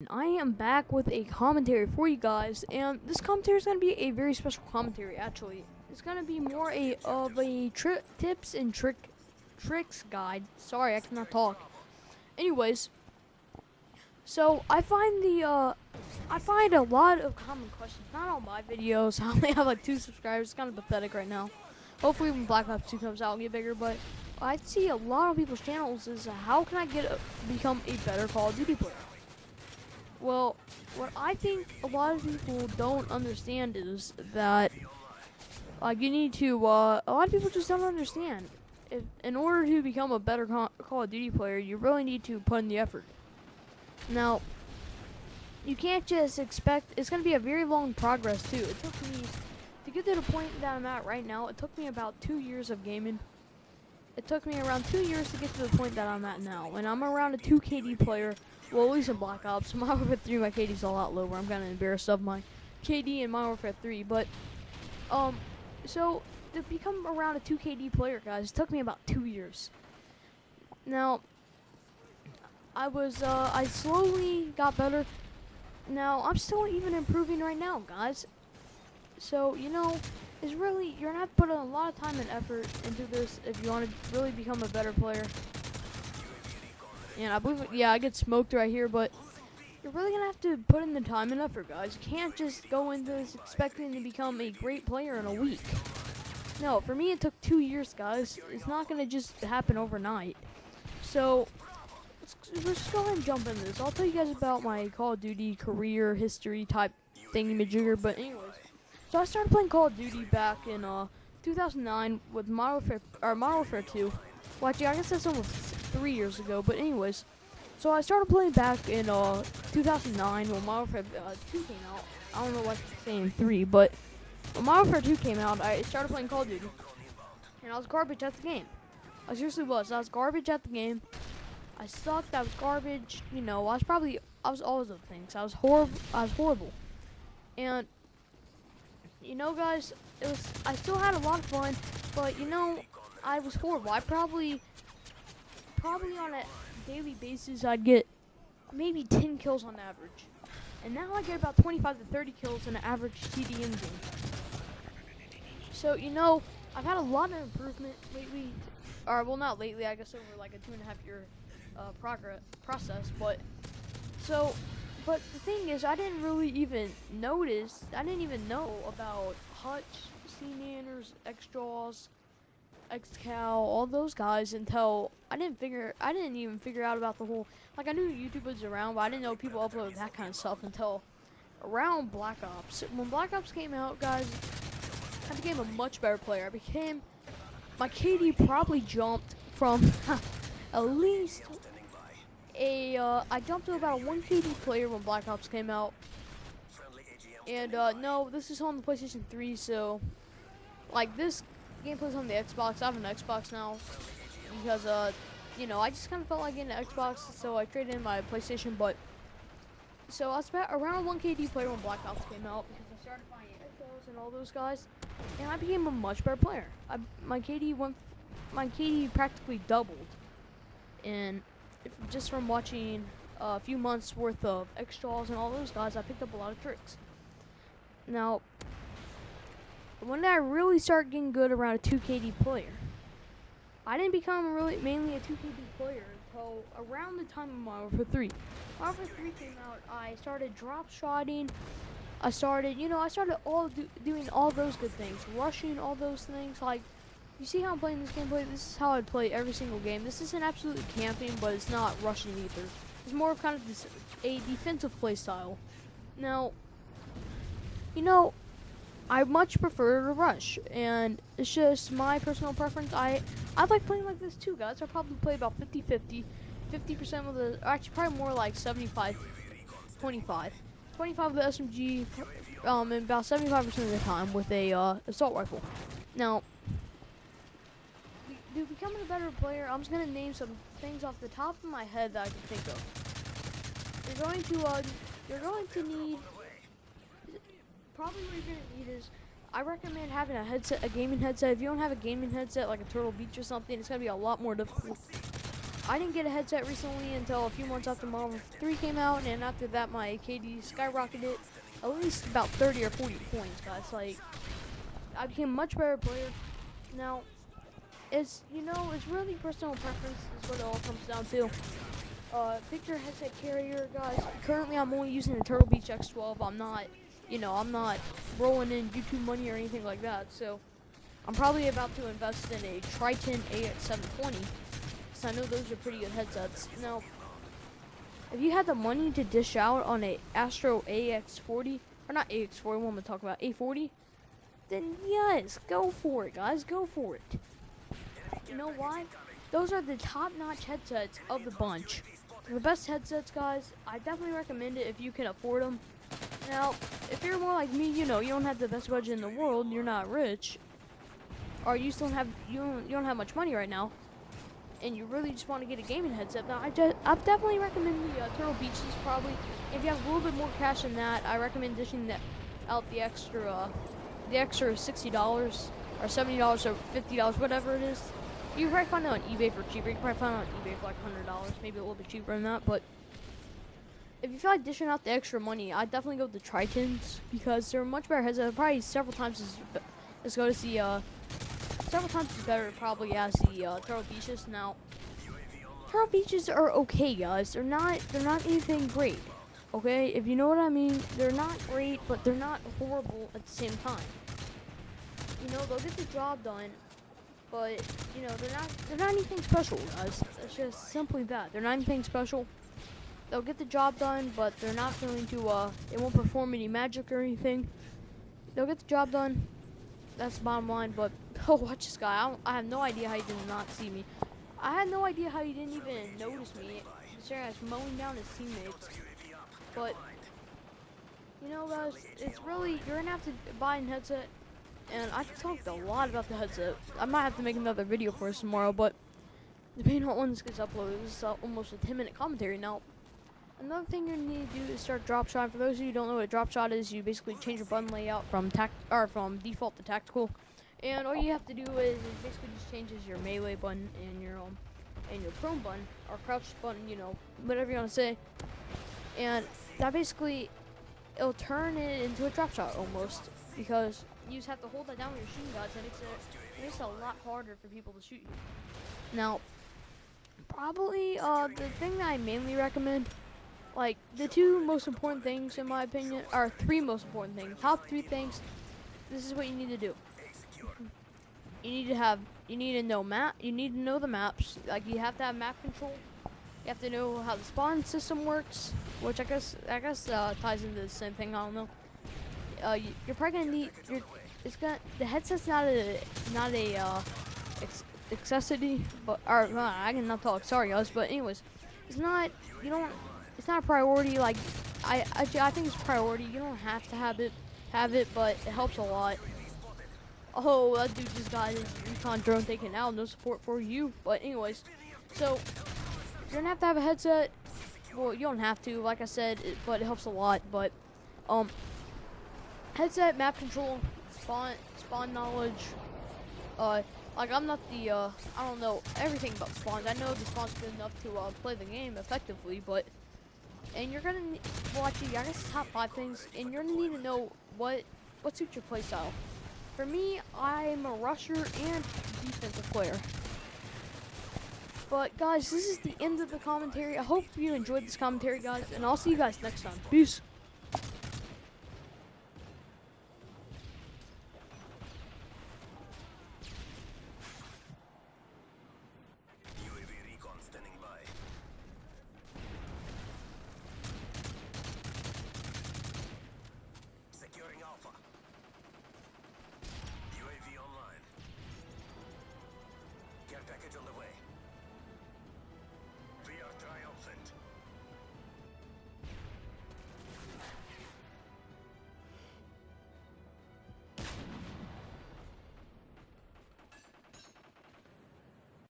I am back with a commentary for you guys, and this commentary is going to be a very special commentary. Actually, it's going to be more of a tips and tricks guide. Sorry, I cannot talk. Anyways, so I find a lot of common questions. Not all my videos. I only have like 2 subscribers. It's kind of pathetic right now. Hopefully, when Black Ops 2 comes out, it'll get bigger. But I see a lot of people's channels is how can I become a better Call of Duty player. Well, what I think a lot of people don't understand is that you need to, a lot of people just don't understand. In order to become a better Call of Duty player, you really need to put in the effort. Now, you can't just expect, it's going to be a very long progress too. It took me, to get to the point that I'm at right now, it took me about 2 years of gaming. It took me around 2 years to get to the point that I'm at now. And I'm around a 2 KD player. Well, at least in Black Ops. Modern Warfare 3, my KD's a lot lower. I'm kind of embarrassed of my KD in Modern Warfare 3. But, so, to become around a 2 KD player, guys, it took me about 2 years. Now, I slowly got better. Now, I'm still even improving right now, guys. So, you know, it's really, you're not putting a lot of time and effort into this if you want to really become a better player. And I believe, yeah, I get smoked right here, but you're really going to have to put in the time and effort, guys. You can't just go into this expecting to become a great player in a week. No, for me, it took 2 years, guys. It's not going to just happen overnight. So, let's go ahead and jump into this. I'll tell you guys about my Call of Duty career history type thingy-majigger, but anyways. So I started playing Call of Duty back in 2009 with Modern Warfare 2. Well, actually, I guess that's almost 3 years ago. But anyways, so I started playing back in 2009 when Modern Warfare 2 came out. I don't know why I'm saying 3, but when Modern Warfare 2 came out, I started playing Call of Duty, and I was garbage at the game. I seriously was. I was garbage at the game. I sucked. I was garbage. You know, I was all those things. I was horrible. And you know, guys, I still had a lot of fun, but you know, I was horrible. I probably on a daily basis, I'd get maybe 10 kills on average. And now I get about 25 to 30 kills in an average TDM game. So, you know, I've had a lot of improvement lately. Or, well, not lately, I guess over like a 2.5 year process. But the thing is, I didn't really even notice, I didn't even know about Hutch, C-Nanners, X-Jaws, X-Cal, all those guys until I didn't even figure out about the whole, like I knew YouTube was around, but I didn't know people uploaded that kind of stuff until around Black Ops. When Black Ops came out, guys, I became a much better player. My KD probably jumped from at least I jumped to about a 1 KD player when Black Ops came out. And no, this is on the PlayStation 3, so like this gameplay's on the Xbox. I have an Xbox now because you know, I just kind of felt like getting an Xbox, so I traded in my PlayStation. But so I was around a 1 KD player when Black Ops came out because I started buying Xbox and all those guys, and I became a much better player. My KD practically doubled, and just from watching a few months worth of X-Jaws and all those guys, I picked up a lot of tricks. Now, when did I really start getting good around a 2 KD player? I didn't become mainly a 2 KD player until around the time of Modern Warfare 3. Modern Warfare 3 came out, I started drop shotting. I started doing all those good things, rushing all those things. Like, you see how I'm playing this gameplay? This is how I'd play every single game. This isn't absolutely camping, but it's not rushing either. It's more of kind of a defensive play style. Now, you know, I much prefer to rush, and it's just my personal preference. I like playing like this too, guys. I probably play about 50-50. 50% of the, actually probably more like 75-25. 25 of the SMG, and about 75% of the time with a assault rifle. Now, to becoming a better player, I'm just gonna name some things off the top of my head that I can think of. You're going to need. Probably what you're gonna need is, I recommend having a gaming headset. If you don't have a gaming headset like a Turtle Beach or something, it's gonna be a lot more difficult. I didn't get a headset recently until a few months after Model 3 came out, and after that my KD skyrocketed at least about 30 or 40 points, guys. Like, I became a much better player. Now, it's really personal preference is what it all comes down to. Pick your headset carrier, guys. Currently, I'm only using the Turtle Beach X12. I'm not rolling in YouTube money or anything like that. So, I'm probably about to invest in a Triton AX720, because I know those are pretty good headsets. Now, if you had the money to dish out on a Astro AX40, or not AX40, what am I talking about, A40, then yes, go for it, guys. Go for it. You know why? Those are the top-notch headsets of the bunch. They're the best headsets, guys. I definitely recommend it if you can afford them. Now, if you're more like me, you don't have the best budget in the world, you're not rich, or you don't have much money right now, and you really just want to get a gaming headset, now I definitely recommend the Turtle Beaches. Probably, if you have a little bit more cash than that, I recommend dishing out the extra $60 or $70 or $50, whatever it is. You can probably find it on eBay for cheaper. You can probably find it on eBay for like $100, maybe a little bit cheaper than that. But if you feel like dishing out the extra money, I'd definitely go with the Tritons, because they're much better headsets. Probably several times as better probably as the Turtle Beaches. Now, Turtle Beaches are okay, guys. They're not anything great. Okay, if you know what I mean, they're not great, but they're not horrible at the same time. They'll get the job done, but they're not anything special, guys. It's just simply that. They're not anything special. They'll get the job done, but they're not going to they won't perform any magic or anything. They'll get the job done. That's the bottom line. But watch this guy. I have no idea how he did not see me. I had no idea how he didn't even notice me. This guy was mowing down his teammates. But guys, it's really, you're gonna have to buy a headset. And I talked a lot about the headset. I might have to make another video for us tomorrow, but depending on when this gets uploaded, this is almost a 10-minute commentary. Now, another thing you're gonna need to do is start drop shot. For those of you who don't know what a drop shot is, you basically change your button layout from default to tactical, and all you have to do is it basically just changes your melee button and your prone button or crouch button, whatever you want to say, and that basically it'll turn it into a drop shot almost, because you just have to hold that down with your shooting guards, and it makes it a lot harder for people to shoot you. Now, probably the thing that I mainly recommend, like the two most important things in my opinion, are three most important things. Top three things. This is what you need to do. You need to know the maps. Like, you have to have map control. You have to know how the spawn system works, which I guess ties into the same thing. I don't know. You're probably gonna need the headset's not a accessory, but I cannot talk. Sorry, guys, but anyways, it's not a priority. Like, I think it's a priority. You don't have to have it, but it helps a lot. Oh, that dude just got his recon drone taken out. No support for you. But anyways, so you're gonna have to have a headset. Well, you don't have to, like I said, but it helps a lot. But headset, map control, spawn knowledge. Like, I'm not the I don't know everything about spawns. I know the spawn's good enough to play the game effectively, but you're gonna actually, I guess top 5 things, and you're gonna need to know what suits your playstyle. For me, I'm a rusher and defensive player. But guys, this is the end of the commentary. I hope you enjoyed this commentary, guys, and I'll see you guys next time. Peace.